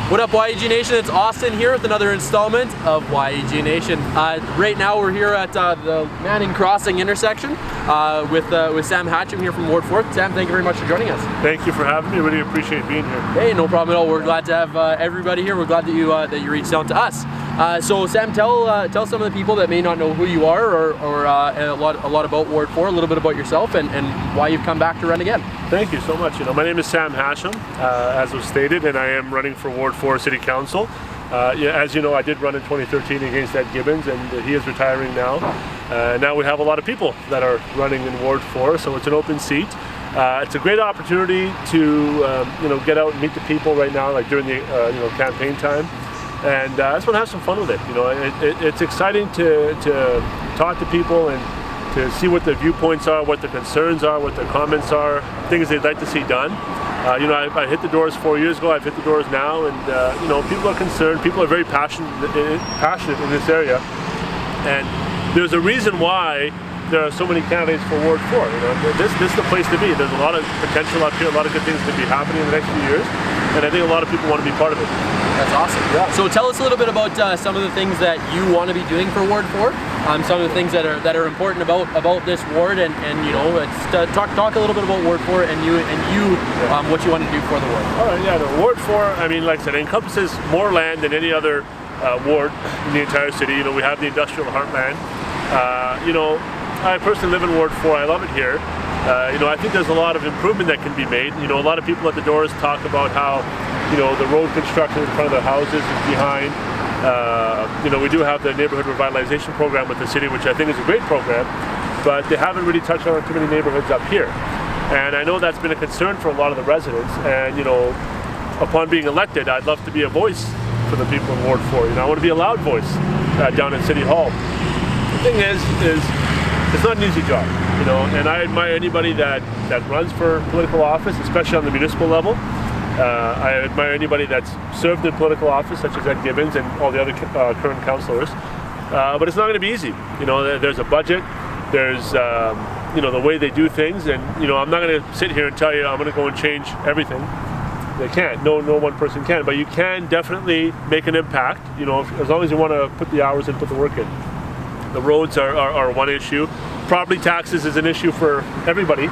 What up, YEGnation? It's Austin here with another installment of YEGnation. Right now we're here at the Manning Crossing intersection with Sam Hachem here from Ward 4. Sam, thank you very much for joining us. Thank you for having me. Really appreciate being here. Hey, no problem at all. We're glad to have everybody here. We're glad that you reached out to us. So Sam, tell some of the people that may not know who you are or a lot about Ward 4, a little bit about yourself and why you've come back to run again. Thank you so much. My name is Sam Hachem, as was stated, and I am running for Ward 4 City Council. As you know, I did run in 2013 against Ed Gibbons, and he is retiring now. Now we have a lot of people that are running in Ward 4, so it's an open seat. It's a great opportunity to get out and meet the people right now, like during the campaign time. And I just want to have some fun with it. It's exciting to talk to people and to see what their viewpoints are, what their concerns are, what their comments are, things they'd like to see done. I hit the doors 4 years ago. I've hit the doors now, and people are concerned. People are very passionate in this area, and there's a reason why there are so many candidates for Ward 4. This is the place to be. There's a lot of potential up here. A lot of good things could be happening in the next few years, and I think a lot of people want to be part of it. That's awesome. Yeah. So tell us a little bit about some of the things that you want to be doing for Ward 4. Some of the things that are important about this ward, and it's talk a little bit about Ward 4 and what you want to do for the ward. All right, yeah. The Ward 4, I mean, like I said, it encompasses more land than any other ward in the entire city. We have the industrial heartland. I personally live in Ward 4. I love it here. I think there's a lot of improvement that can be made. A lot of people at the doors talk about how, the road construction in front of their houses is behind. We do have the neighborhood revitalization program with the city, which I think is a great program, but they haven't really touched on too many neighborhoods up here. And I know that's been a concern for a lot of the residents. And, upon being elected, I'd love to be a voice for the people in Ward 4. I want to be a loud voice down in City Hall. The thing is it's not an easy job, and I admire anybody that runs for political office, especially on the municipal level. I admire anybody that's served in political office, such as Ed Gibbons and all the other current councillors. But it's not going to be easy. There's a budget, there's the way they do things, and I'm not going to sit here and tell you I'm going to go and change everything. They can't. No one person can, but you can definitely make an impact. As long as you want to put the hours and put the work in. The roads are one issue. Property taxes is an issue for everybody,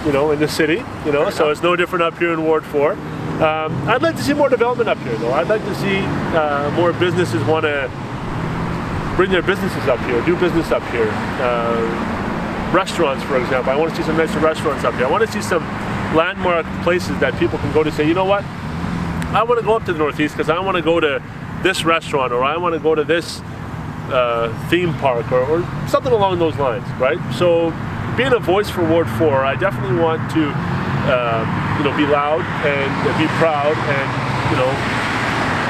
in the city, so it's no different up here in Ward 4. I'd like to see more development up here, though. I'd like to see more businesses want to bring their businesses up here, do business up here. Restaurants, for example. I want to see some nicer restaurants up here. I want to see some landmark places that people can go to say, you know what, I want to go up to the Northeast because I want to go to this restaurant, or I want to go to this theme park or something along those lines, right? So being a voice for Ward 4, I definitely want to be loud and be proud and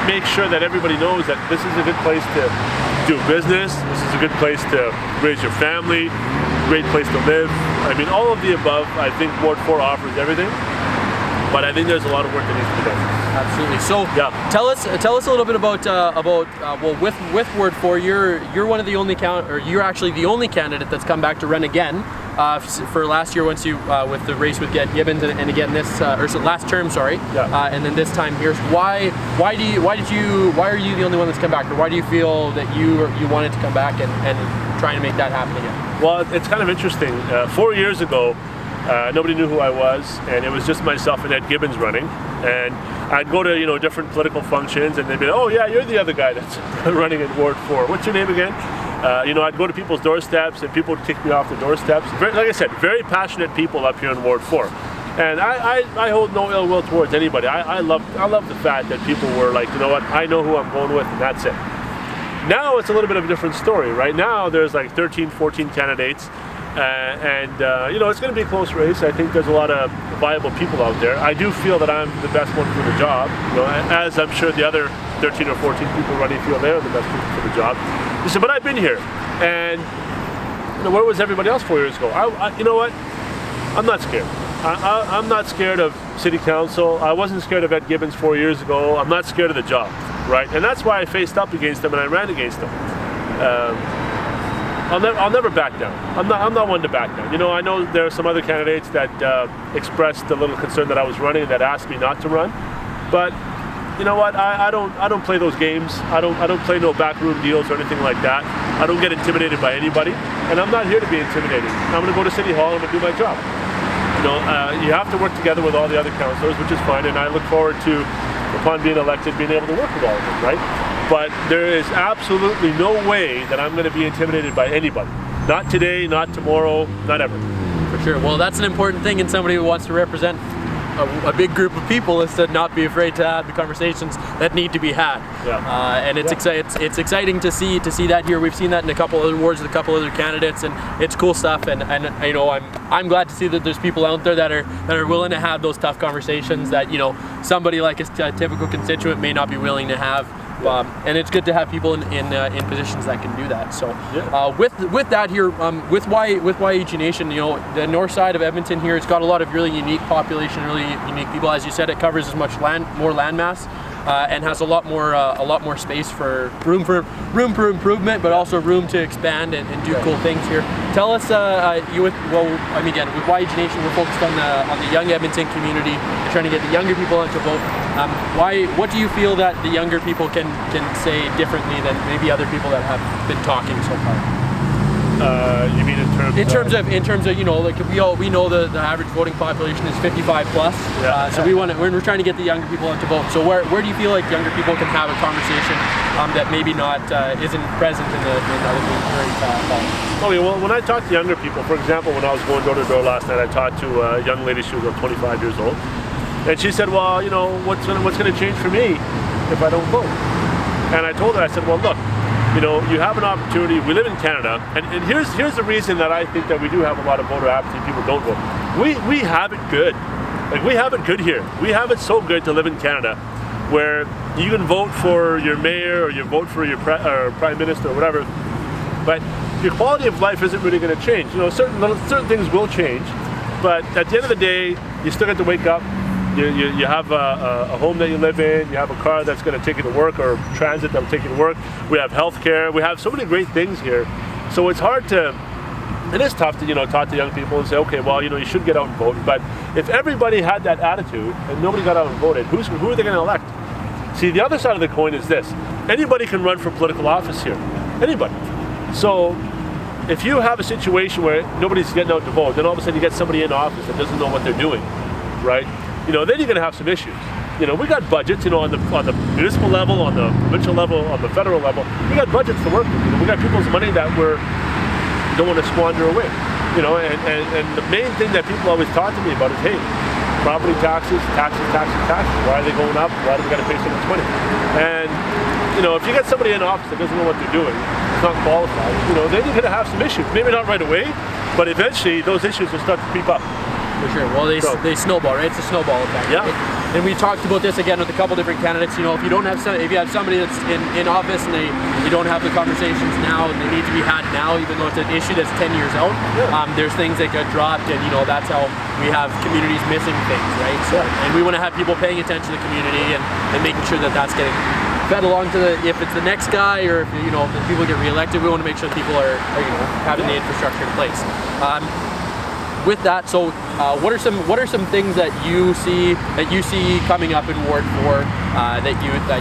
make sure that everybody knows that this is a good place to do business, this is a good place to raise your family, great place to live. I mean, all of the above. I think Ward 4 offers everything, but I think there's a lot of work that needs to be done. Absolutely. So yeah. Tell us a little bit about with Ward 4, you're one of the only you're actually the only candidate that's come back to run again for last year once you with the race with Ed Gibbons and again this last term, sorry. Yeah. And then this time here. Why are you the only one that's come back, or why do you feel that you wanted to come back and try and make that happen again? Well, it's kind of interesting. 4 years ago, nobody knew who I was, and it was just myself and Ed Gibbons running. And I'd go to different political functions, and they'd be like, "Oh yeah, you're the other guy that's running in Ward 4. What's your name again?" I'd go to people's doorsteps, and people would kick me off the doorsteps. Like I said, very passionate people up here in Ward 4, and I hold no ill will towards anybody. I love the fact that people were like, you know what, I know who I'm going with, and that's it. Now it's a little bit of a different story. Right now there's like 13, 14 candidates. It's going to be a close race. I think there's a lot of viable people out there. I do feel that I'm the best one for the job, as I'm sure the other 13 or 14 people running feel they're the best people for the job. But I've been here, and where was everybody else 4 years ago? You know what? I'm not scared. I'm not scared of City Council. I wasn't scared of Ed Gibbons 4 years ago. I'm not scared of the job, right? And that's why I faced up against him and I ran against him. I'll never back down. I'm not one to back down. I know there are some other candidates that expressed a little concern that I was running and that asked me not to run, but you know what? I don't play those games. I don't play no backroom deals or anything like that. I don't get intimidated by anybody, and I'm not here to be intimidated. I'm going to go to City Hall and I'm going to do my job. You have to work together with all the other councillors, which is fine, and I look forward to, upon being elected, being able to work with all of them, right? But there is absolutely no way that I'm going to be intimidated by anybody. Not today, not tomorrow, not ever. For sure. Well, that's an important thing in somebody who wants to represent a big group of people, is to not be afraid to have the conversations that need to be had. Yeah. And it's exciting to see that here. We've seen that in a couple other wards with a couple other candidates, and it's cool stuff. And I'm glad to see that there's people out there that are willing to have those tough conversations that somebody like a typical constituent may not be willing to have. And it's good to have people in positions that can do that. So with that here, with YEGnation, the north side of Edmonton here, it's got a lot of really unique population, really unique people. As you said, it covers as much more land mass. And has a lot more space for room for improvement, but also room to expand and do cool things here. Tell us, with YEGnation, we're focused on the young Edmonton community, and trying to get the younger people to vote. What do you feel that the younger people can say differently than maybe other people that have been talking so far? You mean in terms of like we know the average voting population is 55 plus. So we're trying to get the younger people to vote. So where do you feel like younger people can have a conversation that maybe not isn't present in other current Okay, well, when I talk to younger people, for example, when I was going door to door last night, I talked to a young lady. She was about 25 years old, and she said, "Well, what's going to change for me if I don't vote?" And I told her, I said, "Well, look. You have an opportunity. We live in Canada, and here's the reason that I think that we do have a lot of voter apathy. People don't vote. We have it good. Like, we have it good here. We have it so good to live in Canada, where you can vote for your mayor or you vote for your prime minister or whatever, but your quality of life isn't really going to change. Certain things will change, but at the end of the day, you still have to wake up. You have a home that you live in, you have a car that's going to take you to work, or transit that will take you to work. We have healthcare, we have so many great things here. So it's hard to, it is tough to talk to young people and say, okay, well, you should get out and vote. But if everybody had that attitude and nobody got out and voted, who are they going to elect? See, the other side of the coin is this: anybody can run for political office here, anybody. So if you have a situation where nobody's getting out to vote, then all of a sudden you get somebody in office that doesn't know what they're doing, right? Then you're going to have some issues. We got budgets, on the municipal level, on the provincial level, on the federal level. We got budgets to work with. We got people's money that we don't want to squander away. And the main thing that people always talk to me about is, hey, property taxes. Why are they going up? Why do we got to pay so much money? And if you get somebody in office that doesn't know what they're doing, it's not qualified, then you're going to have some issues. Maybe not right away, but eventually those issues will start to creep up. For sure. Well, they snowball, right? It's a snowball effect. Yeah. Right? And we talked about this again with a couple different candidates. If you have somebody that's in office and you don't have the conversations now, and they need to be had now, even though it's an issue that's 10 years out. Yeah. There's things that get dropped, and that's how we have communities missing things, right? So, and we want to have people paying attention to the community and making sure that that's getting fed along to if it's the next guy, or if if people get reelected, we want to make sure that people are having the infrastructure in place. With that, so what are some things that you see coming up in Ward 4 that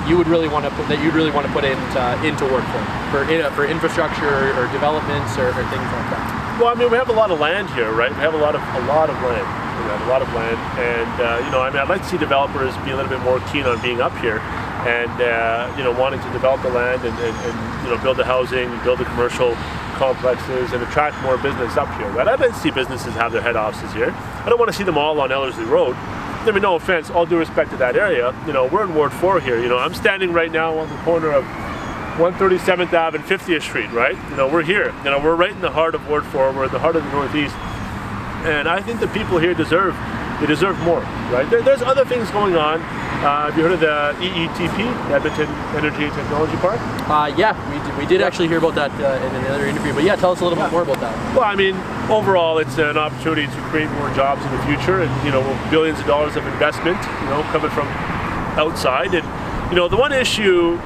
you would really want to put into Ward 4 for infrastructure or developments or things like that? Well, we have a lot of land here, right? We have a lot of land. We have a lot of land, and I'd like to see developers be a little bit more keen on being up here, and wanting to develop the land and build the housing, build the commercial complexes, and attract more business up here, right? I'd like to see businesses have their head offices here. I don't want to see them all on Ellerslie Road. No offense, all due respect to that area. We're in Ward 4 here. I'm standing right now on the corner of 137th Ave and 50th Street, right? We're here. We're right in the heart of Ward 4. We're in the heart of the Northeast. And I think the people here deserve more, right? There's other things going on. Have you heard of the EETP, Edmonton Energy and Technology Park? Yeah, we did actually hear about that in another interview. But yeah, tell us a little bit more about that. Well, overall, it's an opportunity to create more jobs in the future, and billions of dollars of investment, coming from outside. And the one issue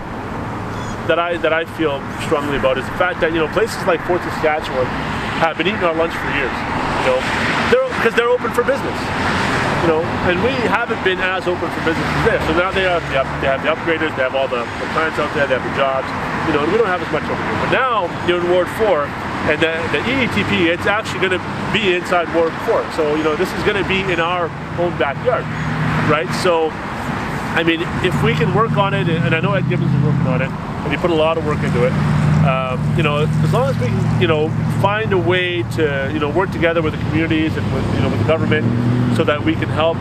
that I feel strongly about is the fact that places like Fort Saskatchewan have been eating our lunch for years. Because they're open for business. you know, and we haven't been as open for businesses there. So now they have the upgraders, they have all the plants out there, they have the jobs, you know, and we don't have as much over here. But now, you know, in Ward 4, and the EETP, it's actually going to be inside Ward 4. So, you know, this is going to be in our own backyard, right? So, I mean, if we can work on it, and I know Ed Gibbons is working on it, and he put a lot of work into it, you know, as long as we can, you know, find a way to, you know, work together with the communities and with, you know, with the government so that we can help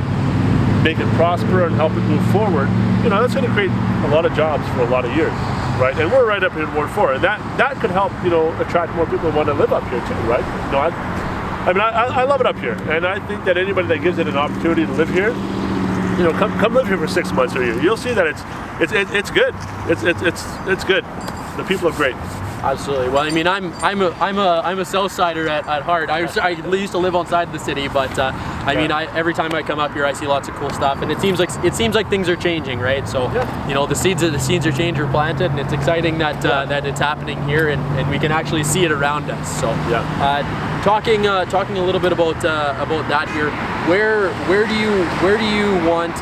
make it prosper and help it move forward, you know, that's going to create a lot of jobs for a lot of years, right? And we're right up here in Ward 4, and that could help, you know, attract more people who want to live up here too, right? You know, I love it up here, and I think that anybody that gives it an opportunity to live here, you know, come live here for 6 months or a year. You'll see that it's good. It's good. The people are great. Absolutely. Well, I mean, I'm a South Sider at heart. I used to live outside the city, but I mean, every time I come up here, I see lots of cool stuff, and it seems like things are changing, right? So, you know, the seeds are changed or planted, and it's exciting that that it's happening here, and we can actually see it around us. So, talking a little bit about that here. Where do you want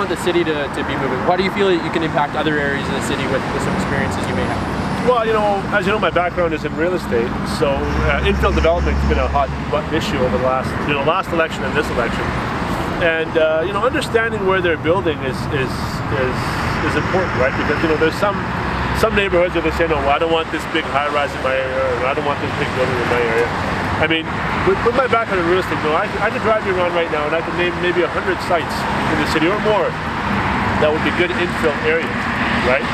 the city to be moving? How do you feel that you can impact other areas of the city with some experiences you may have? Well, you know, as you know, my background is in real estate, so infill development has been a hot button issue over the last election and this election. And you know, understanding where they're building is important, right? Because, you know, there's some neighborhoods where they say, no, well, I don't want this big high-rise in my area, or I don't want this big building in my area. I mean, with my background in real estate, you know, I could drive you around right now and I could name maybe 100 sites in the city or more that would be good infill areas, right?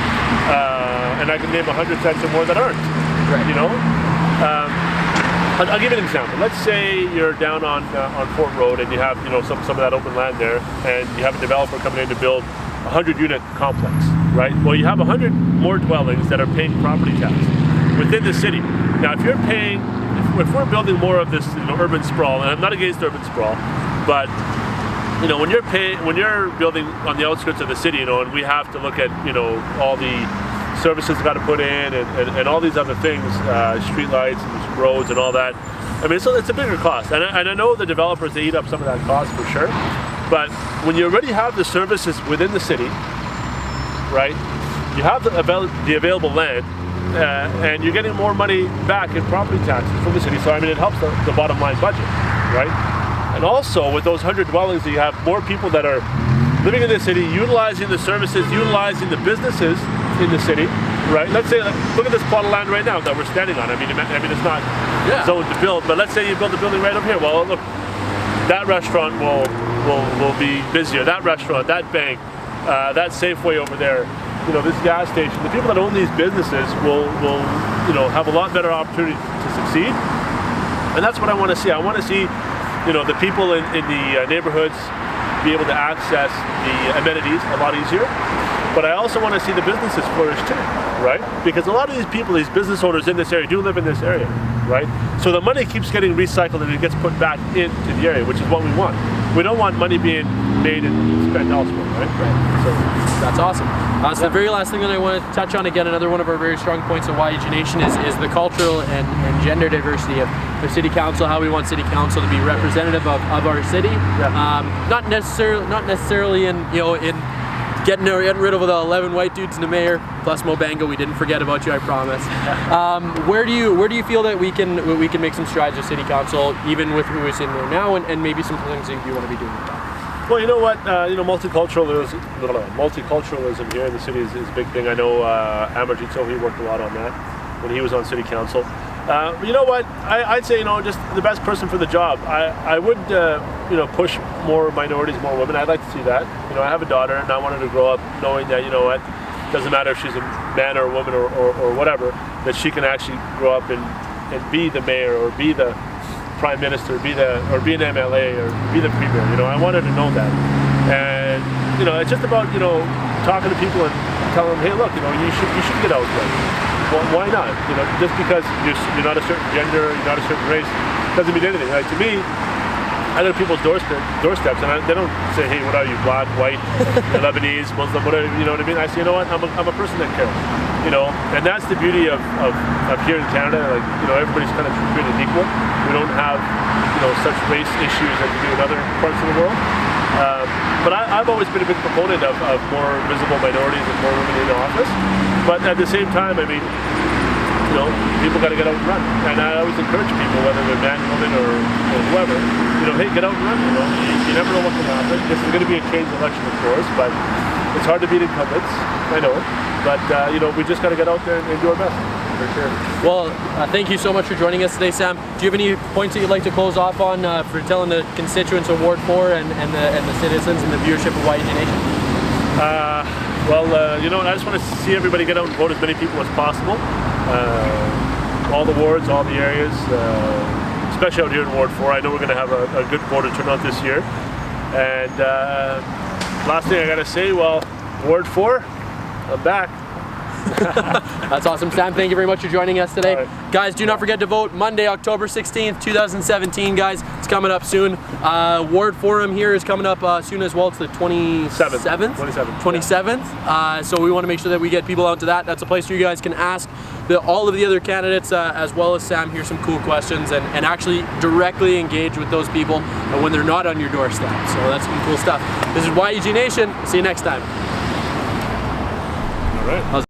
And I can name 100 sites or more that aren't, right. You know? I'll give you an example. Let's say you're down on Fort Road and you have, you know, some of that open land there, and you have a developer coming in to build a 100-unit complex, right? Well, you have 100 more dwellings that are paying property tax within the city. Now, if you're paying, if we're building more of this, you know, urban sprawl, and I'm not against urban sprawl, but you know, when you're building on the outskirts of the city, you know, and we have to look at, you know, all the services we've got to put in and all these other things, street lights and roads and all that. I mean, so it's a bigger cost, and I know the developers, they eat up some of that cost for sure. But when you already have the services within the city, right? You have the available land, and you're getting more money back in property taxes from the city. So I mean, it helps the bottom line budget, right? And also with those 100 dwellings, you have more people that are living in the city, utilizing the services, utilizing the businesses in the city, right? Let's say, look at this plot of land right now that we're standing on. I mean, it's not zoned to build, but let's say you build a building right over here. Well, look, that restaurant will be busier. That restaurant, that bank, that Safeway over there, you know, this gas station. The people that own these businesses will you know, have a lot better opportunity to succeed. And that's what I want to see. I want to see, you know, the people in the neighborhoods be able to access the amenities a lot easier. But I also want to see the businesses flourish too, right? Because a lot of these people, these business owners in this area do live in this area, right? So the money keeps getting recycled and it gets put back into the area, which is what we want. We don't want money being made and spent elsewhere, right? So that's awesome. So the very last thing that I want to touch on, again, another one of our very strong points of YEGnation is the cultural and gender diversity of the city council, how we want city council to be representative of our city. Not necessarily in, you know, in getting rid of the 11 white dudes in the mayor, plus Mobango. We didn't forget about you, I promise. Where do you feel that we can make some strides with city council, even with who is in there now, and maybe some things that you want to be doing with that? Well, you know what? You know, multiculturalism here in the city is a big thing. I know Amarjeet Sohi worked a lot on that when he was on city council. You know what? I'd say, you know, just the best person for the job. I would, you know, push more minorities, more women. I'd like to see that. You know, I have a daughter, and I want her to grow up knowing that, you know what, doesn't matter if she's a man or a woman or whatever, that she can actually grow up and be the mayor or be the prime minister, or be an MLA or be the premier. You know, I want her to know that. And you know, it's just about, you know, talking to people and telling them, hey, look, you know, you should get out there. Well, why not? You know, just because you're not a certain gender, you're not a certain race, doesn't mean anything. Like, to me, I go to people's doorsteps, and they don't say, hey, what are you, black, white, Lebanese, Muslim, whatever, you know what I mean? I say, you know what, I'm a person that cares, you know, and that's the beauty of here in Canada. Like, you know, everybody's kind of treated equal. We don't have, you know, such race issues as we do in other parts of the world. But I've always been a big proponent of more visible minorities and more women in office. But at the same time, I mean, you know, people got to get out and run. And I always encourage people, whether they're man, woman, or whoever, you know, hey, get out and run. You know, you never know what can happen. This is going to be a changed election, of course, but it's hard to beat incumbents. I know, but you know, we just got to get out there and do our best. For sure. Well, thank you so much for joining us today, Sam. Do you have any points that you'd like to close off on for telling the constituents of Ward 4 and the citizens and the viewership of YEGnation? Well, you know, I just want to see everybody get out and vote, as many people as possible. All the wards, all the areas, especially out here in Ward 4. I know we're going to have a good voter turnout this year. And last thing I got to say, well, Ward 4, I'm back. That's awesome, Sam. Thank you very much for joining us today. Right. Guys, do not forget to vote Monday, October 16th, 2017, guys. It's coming up soon. Ward Forum here is coming up soon as well. It's the 27th? 27th. Yeah. So we want to make sure that we get people out to that. That's a place where you guys can ask all of the other candidates, as well as Sam, here some cool questions and actually directly engage with those people when they're not on your doorstep. So that's some cool stuff. This is YEGnation. See you next time. All right.